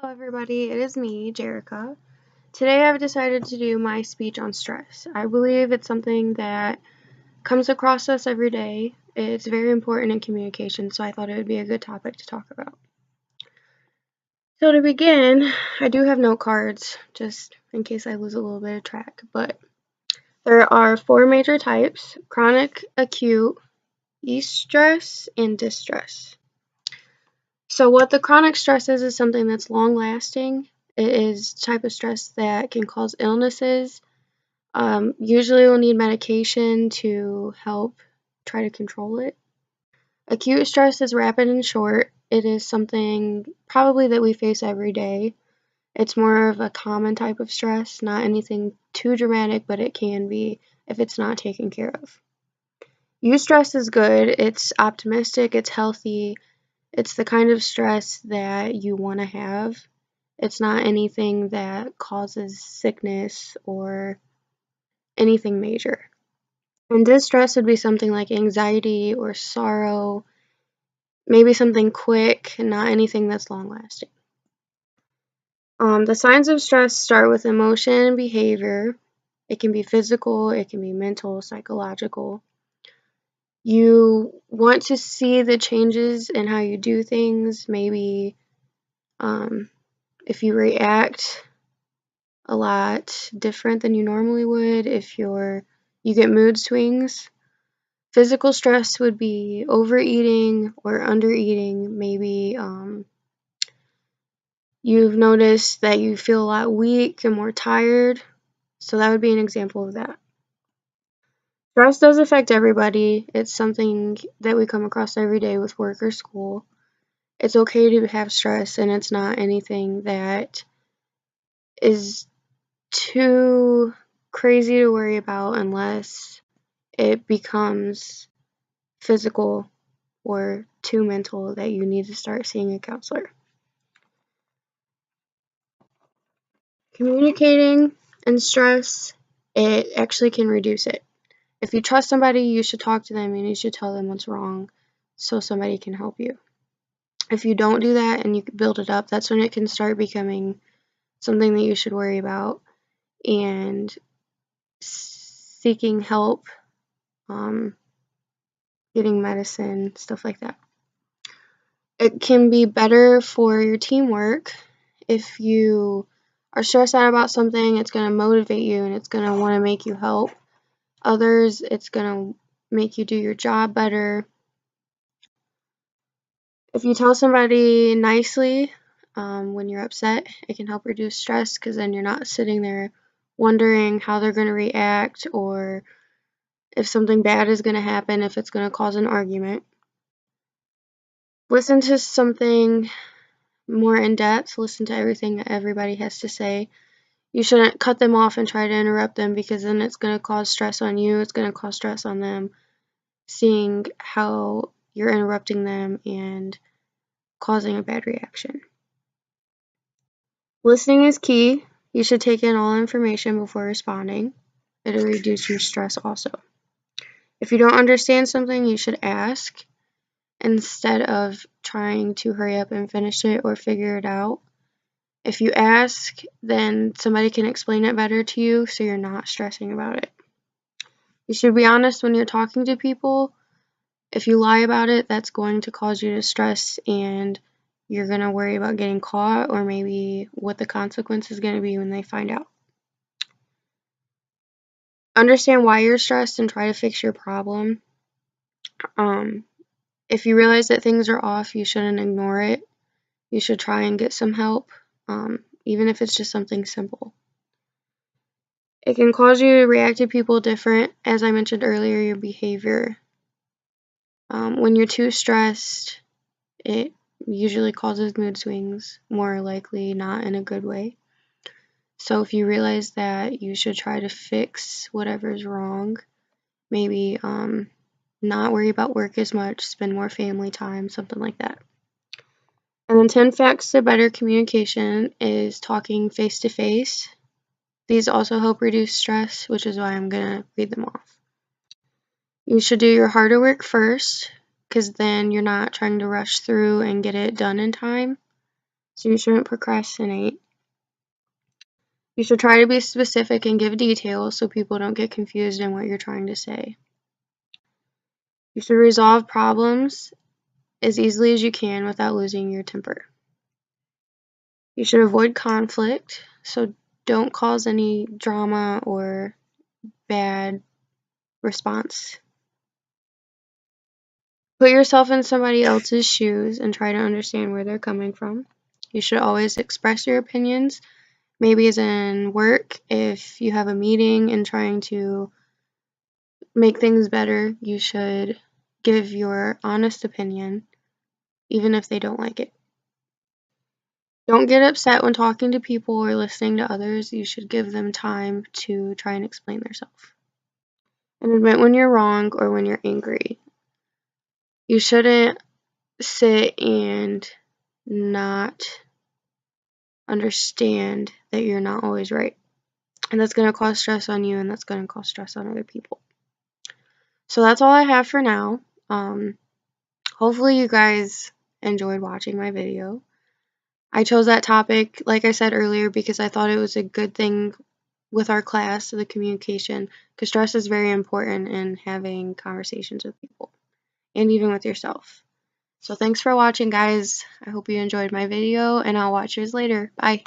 Hello everybody, it is me, Jerica. Today I've decided to do my speech on stress. I believe it's something that comes across us every day. It's very important in communication, so I thought it would be a good topic to talk about. So to begin, I do have note cards, just in case I lose a little bit of track, but there are 4 major types: chronic, acute, eustress, and distress. So what the chronic stress is something that's long-lasting. It is type of stress that can cause illnesses. Usually we'll need medication to help try to control it. Acute stress is rapid and short. It is something probably that we face every day. It's more of a common type of stress, not anything too dramatic, but it can be if it's not taken care of. Eustress is good. It's optimistic, it's healthy. It's the kind of stress that you want to have. It's not anything that causes sickness or anything major. And distress would be something like anxiety or sorrow, maybe something quick, not anything that's long lasting. The signs of stress start with emotion and behavior. It can be physical, it can be mental, psychological. You want to see the changes in how you do things, maybe if you react a lot different than you normally would, if you get mood swings. Physical stress would be overeating or undereating. Maybe you've noticed that you feel a lot weak and more tired, so that would be an example of that. Stress does affect everybody. It's something that we come across every day with work or school. It's okay to have stress, and it's not anything that is too crazy to worry about unless it becomes physical or too mental that you need to start seeing a counselor. Communicating and stress, it actually can reduce it. If you trust somebody, you should talk to them and you should tell them what's wrong so somebody can help you. If you don't do that and you build it up, that's when it can start becoming something that you should worry about and seeking help, getting medicine, stuff like that. It can be better for your teamwork. If you are stressed out about something, it's going to motivate you and it's going to want to make you help others. It's going to make you do your job better. If you tell somebody nicely when you're upset, it can help reduce stress because then you're not sitting there wondering how they're going to react or if something bad is going to happen, if it's going to cause an argument. Listen to something more in depth, listen to everything that everybody has to say. You shouldn't cut them off and try to interrupt them because then it's going to cause stress on you, it's going to cause stress on them, seeing how you're interrupting them and causing a bad reaction. Listening is key. You should take in all information before responding. It'll reduce your stress also. If you don't understand something, you should ask instead of trying to hurry up and finish it or figure it out. If you ask, then somebody can explain it better to you so you're not stressing about it. You should be honest when you're talking to people. If you lie about it, that's going to cause you to stress and you're going to worry about getting caught or maybe what the consequence is going to be when they find out. Understand why you're stressed and try to fix your problem. If you realize that things are off, you shouldn't ignore it. You should try and get some help, even if it's just something simple. It can cause you to react to people different, as I mentioned earlier, your behavior. When you're too stressed, it usually causes mood swings, more likely not in a good way. So if you realize that, you should try to fix whatever's wrong. Maybe not worry about work as much, spend more family time, something like that. And then 10 facts to better communication is talking face to face. These also help reduce stress, which is why I'm going to read them off. You should do your harder work first, because then you're not trying to rush through and get it done in time. so you shouldn't procrastinate. You should try to be specific and give details so people don't get confused in what you're trying to say. You should resolve problems as easily as you can without losing your temper. You should avoid conflict, so don't cause any drama or bad response. Put yourself in somebody else's shoes and try to understand where they're coming from. You should always express your opinions, maybe as in work, if you have a meeting and trying to make things better, you should give your honest opinion, even if they don't like it. Don't get upset when talking to people or listening to others. You should give them time to try and explain themselves. And admit when you're wrong or when you're angry. You shouldn't sit and not understand that you're not always right. And that's going to cause stress on you, and that's going to cause stress on other people. So that's all I have for now. Hopefully you guys enjoyed watching my video. I chose that topic, like I said earlier, because I thought it was a good thing with our class, the communication, because stress is very important in having conversations with people and even with yourself. So thanks for watching, guys. I hope you enjoyed my video, and I'll watch yours later. Bye.